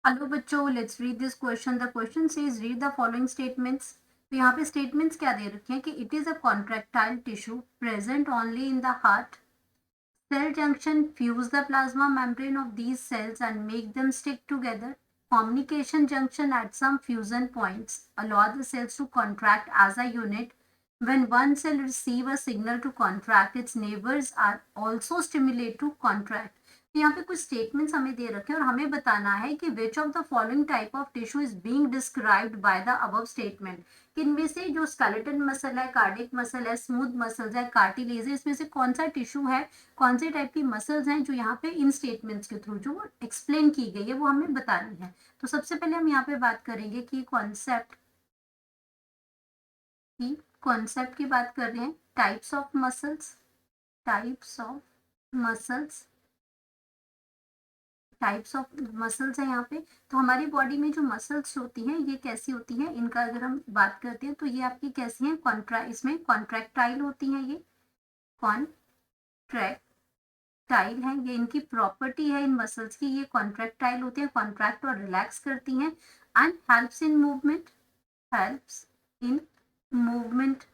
Hello बच्चों, let's read this question. The question says read the following statements. तो यहाँ पे स्टेटमेंट्स क्या दे रखे हैं कि it is a contractile tissue present only in the heart. Cell junction fuse the plasma membrane of these cells and make them stick together. Communication junction at some fusion points allow the cells to contract as a unit. When one cell receives a signal to contract, its neighbors are also stimulated to contract. तो यहाँ पे कुछ statements हमें दे रखे हैं और हमें बताना है कि which of the following type of tissue is being described by the above statement. इनमें से जो स्केलेटन मसल है, कार्डिक मसल है, स्मूथ मसल्स है, कार्टिलेज है, इसमें से कौन सा टिश्यू है, कौन से टाइप की मसल्स हैं जो यहाँ पे इन स्टेटमेंट्स के थ्रू जो एक्सप्लेन की गई है वो हमें बतानी है। तो सबसे पहले हम यहाँ पे बात करेंगे कि कॉन्सेप्ट की बात कर रहे हैं। Types of muscles, types of muscles, types of muscles है यहाँ पे। तो हमारी बॉडी में जो मसल्स होती हैं ये कैसी होती हैं, इनका अगर हम बात करते हैं तो ये आपकी कैसी हैं, इसमें कॉन्ट्रैक्टाइल होती हैं। ये कॉन्ट्रैक्टाइल है, ये इनकी प्रॉपर्टी है इन मसल्स की। ये कॉन्ट्रैक्टाइल होती है, कॉन्ट्रैक्ट और रिलैक्स करती हैं। And helps in movement, helps in movement,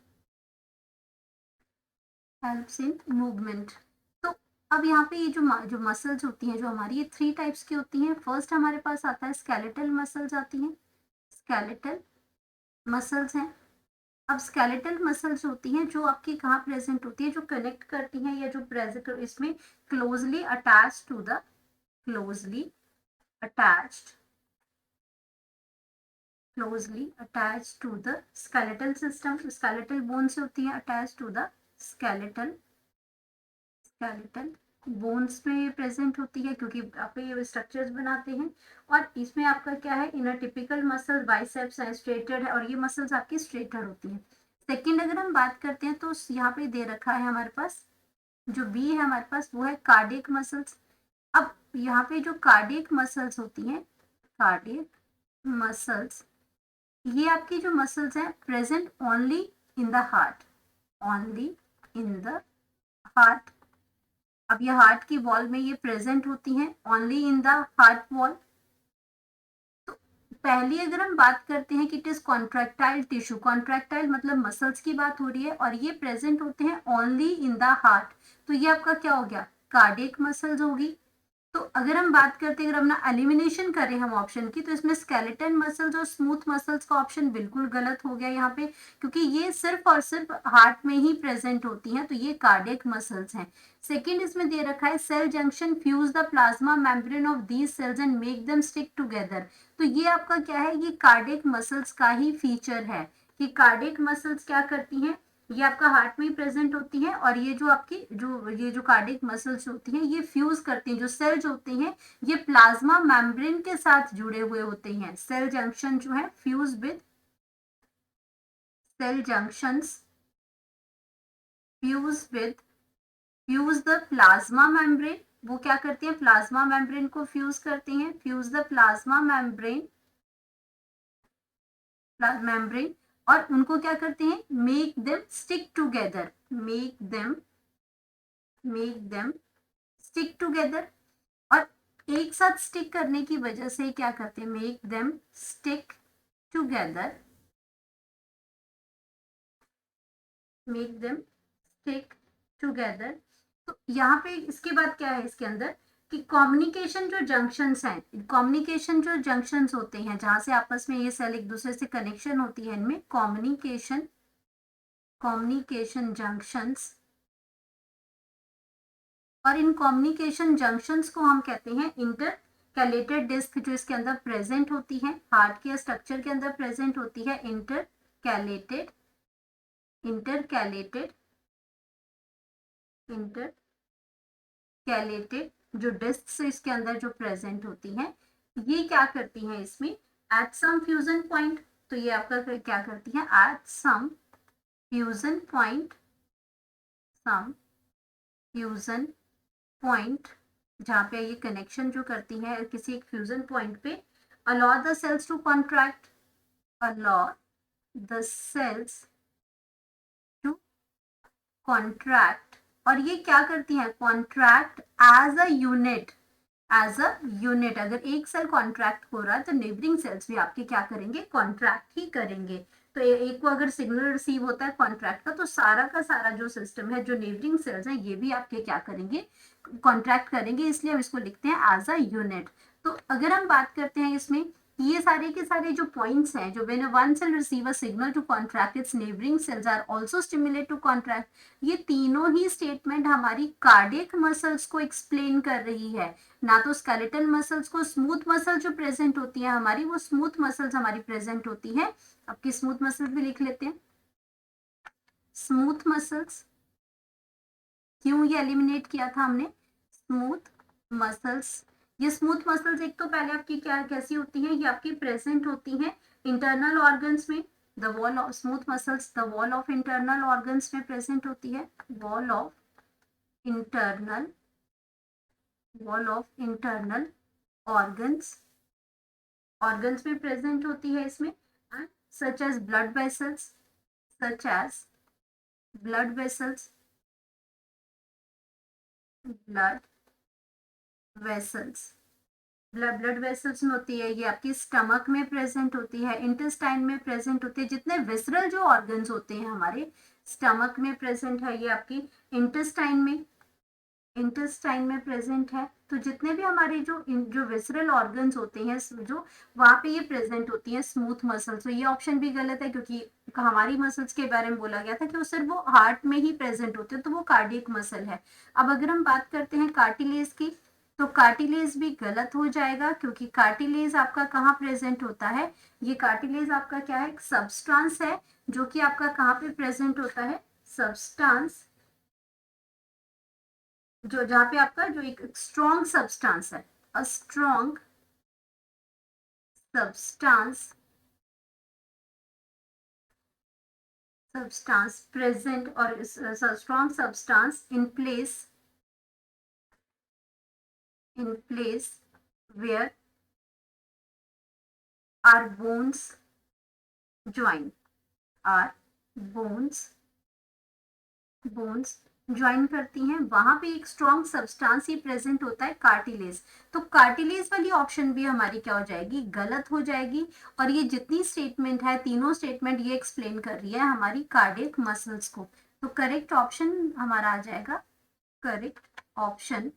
helps in movement. तो अब यहाँ पे ये जो मसल्स होती हैं जो हमारी, ये 3 टाइप्स की होती हैं। फर्स्ट हमारे पास आता है स्केलेटल मसल्स आती हैं, स्केलेटल मसल्स हैं। अब स्केलेटल मसल्स होती हैं जो आपकी कहाँ प्रेजेंट होती है, जो कनेक्ट करती हैं या जो प्रेजेंट इसमें closely attach to the, closely attached, closely attached to the skeletal system. Skeletal bone से होती है attach to the skeletal, skeletal bones में प्रेजेंट होती है क्योंकि आप ये स्ट्रक्चर्स बनाते हैं। और इसमें आपका क्या है, इनर टिपिकल मसल बाइसेप्स है, स्ट्रेटेड है, और ये मसल्स आपकी स्ट्रेटेड होती हैं। सेकंड अगर हम बात करते हैं तो यहाँ पे दे रखा है हमारे पास, जो बी है हमारे पास वो है कार्डियक मसल्स। अब यहाँ पे जो कार्डियक मसल्स होती हैं, कार्डियक मसल्स, ये आपकी जो मसल्स हैं present only in the heart, only in the heart. अब ये हार्ट की वॉल में ये प्रेजेंट होती हैं, only in the heart wall. तो पहली अगर हम बात करते हैं कि it is contractile tissue, contractile मतलब मसल्स की बात हो रही है और ये प्रेजेंट होते हैं ओनली इन द हार्ट। तो ये आपका क्या हो गया, कार्डियक मसल्स होगी। तो अगर हम बात करते हैं, अगर हम एलिमिनेशन करें हम ऑप्शन की, तो इसमें स्केलेटन मसल्स और स्मूथ मसल्स का ऑप्शन बिल्कुल गलत हो गया यहाँ पे, क्योंकि ये सिर्फ और सिर्फ हार्ट में ही प्रेजेंट होती हैं, तो ये कार्डियक मसल्स हैं। सेकेंड इसमें दे रखा है cell junction fuse the plasma membrane of these cells and make them stick together. तो ये आपका क्या है, ये कार्डियक मसल्स का ही फीचर है कि कार्डियक मसल्स क्या करती हैं, ये आपका हार्ट में ही प्रेजेंट होती है और ये जो आपकी ये जो कार्डियक मसल्स होती हैं ये फ्यूज करती हैं, जो सेल्स होती हैं ये प्लाज्मा मेम्ब्रेन के साथ जुड़े हुए होते हैं। सेल जंक्शन जो है fuse with, cell junctions fuse with, fuse the plasma membrane. वो क्या करती हैं, प्लाज्मा मेम्ब्रेन को फ्यूज करती हैं, fuse the plasma membrane, membrane, और उनको क्या करते हैं, make them stick together, make them stick together. और एक साथ स्टिक करने की वजह से क्या करते हैं, make them stick together, make them stick together. तो यहाँ पे इसके बाद क्या है इसके अंदर कि कम्युनिकेशन जो जंक्शंस हैं, कम्युनिकेशन जो जंक्शंस होते हैं जहां से आपस में ये सेल एक दूसरे से कनेक्शन होती है, इनमें कम्युनिकेशन, कम्युनिकेशन जंक्शंस, और इन कम्युनिकेशन जंक्शंस को हम कहते हैं इंटरकैलेटेड डिस्क, जो इसके अंदर प्रेजेंट होती है, हार्ट के स्ट्रक्चर के अंदर प्रेजेंट होती है, इंटरकैलेटेड, इंटरकैलेटेड, इंटरकैलेटेड जो डिस्क इसके अंदर जो प्रेजेंट होती हैं, ये क्या करती हैं इसमें, एट सम फ्यूजन पॉइंट। तो ये आपका क्या करती है, at some fusion point, some fusion point, जहाँ पे ये कनेक्शन जो करती है किसी एक फ्यूजन पॉइंट पे, allow the cells to contract, allow the cells to contract. और ये क्या करती हैं, contract as a unit, as a unit. अगर एक सेल कॉन्ट्रैक्ट हो रहा है तो नेबरिंग सेल्स भी आपके क्या करेंगे, कॉन्ट्रैक्ट ही करेंगे। तो एक को अगर सिग्नल रिसीव होता है कॉन्ट्रैक्ट का, तो सारा का सारा जो सिस्टम है, जो नेबरिंग सेल्स हैं, ये भी आपके क्या करेंगे, कॉन्ट्रैक्ट करेंगे। इसलिए हम इसको लिखते हैं एज अ यूनिट। तो अगर हम बात करते हैं इसमें, ये सारे के सारे जो पॉइंट्स हैं, जो when one cell receive a signal to contract its neighbouring cells are also stimulate to contract, ये तीनों ही स्टेटमेंट हमारी कार्डियक मसल्स को एक्सप्लेन कर रही है। ना तो स्केलेटल मसल्स को, स्मूथ मसल जो प्रेजेंट होती है हमारी, वो स्मूथ मसल्स हमारी प्रेजेंट होती है। आपकी स्मूथ मसल्स भी लिख लेते हैं। स्मूथ मसल्स, क्यों ये एलिमिनेट किया था हमने, स्मूथ मसल्स। ये स्मूथ मसल्स एक तो पहले आपकी क्या कैसी होती हैं, ये आपकी प्रेजेंट होती हैं इंटरनल ऑर्गन्स में। The wall of smooth muscles, the wall of internal organs में प्रेजेंट होती है। Wall of internal, wall of internal organs, organs में प्रेजेंट होती है इसमें। And such as blood vessels, such as blood vessels, blood vessels, blood vessels में होती है। ये आपकी स्टमक में प्रेजेंट होती है, इंटेस्टाइन में प्रेजेंट होती है। जितने विसरल जो ऑर्गन्स होते हैं हमारे, स्टमक में प्रेजेंट है, ये आपकी इंटेस्टाइन में, इंटेस्टाइन में प्रेजेंट है। तो जितने भी हमारे जो विसरल ऑर्गन्स होते हैं, जो वहां पे ये प्रेजेंट होती है स्मूथ मसल्स। तो ये ऑप्शन भी गलत है, क्योंकि हमारी मसल्स के बारे में बोला गया था कि वो सिर्फ वो हार्ट में ही प्रेजेंट होते हैं, तो वो कार्डियक मसल है। अब अगर हम बात करते हैं कार्टिलेज की, तो कार्टिलेज भी गलत हो जाएगा, क्योंकि कार्टिलेज आपका कहाँ प्रेजेंट होता है, ये कार्टिलेज आपका क्या है, एक सब्सटेंस है, जो कि आपका कहाँ पे प्रेजेंट होता है, सब्सटेंस, जो जहाँ पे आपका जो एक स्ट्रॉन्ग सब्सटेंस है, a strong substance, substance present, और strong substance in place where are bones join, are bones, bones join करती हैं, वहां पे एक स्ट्रॉन्ग सब्सटेंस ही प्रेजेंट होता है, कार्टिलेज। तो कार्टिलेज वाली ऑप्शन भी हमारी क्या हो जाएगी, गलत हो जाएगी। और ये जितनी स्टेटमेंट है, तीनों स्टेटमेंट ये एक्सप्लेन कर रही है हमारी कार्डियक मसल्स को। तो करेक्ट ऑप्शन हमारा आ जाएगा, correct option,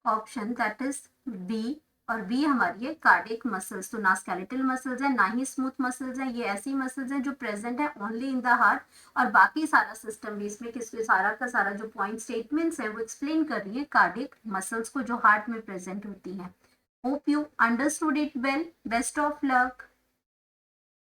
option that is B. और बी हमारी है कार्डियक मसल्स। तो ना स्केलेटल मसल्स है, ना ही स्मूथ मसल्स है, ये ऐसी मसल्स हैं जो प्रेजेंट है ओनली इन द हार्ट। और बाकी सारा सिस्टम भी इसमें किसके, सारा का सारा जो पॉइंट स्टेटमेंट्स है वो एक्सप्लेन कर रही है कार्डियक मसल्स को, जो हार्ट में प्रेजेंट होती हैं। Hope you understood it well, best of luck.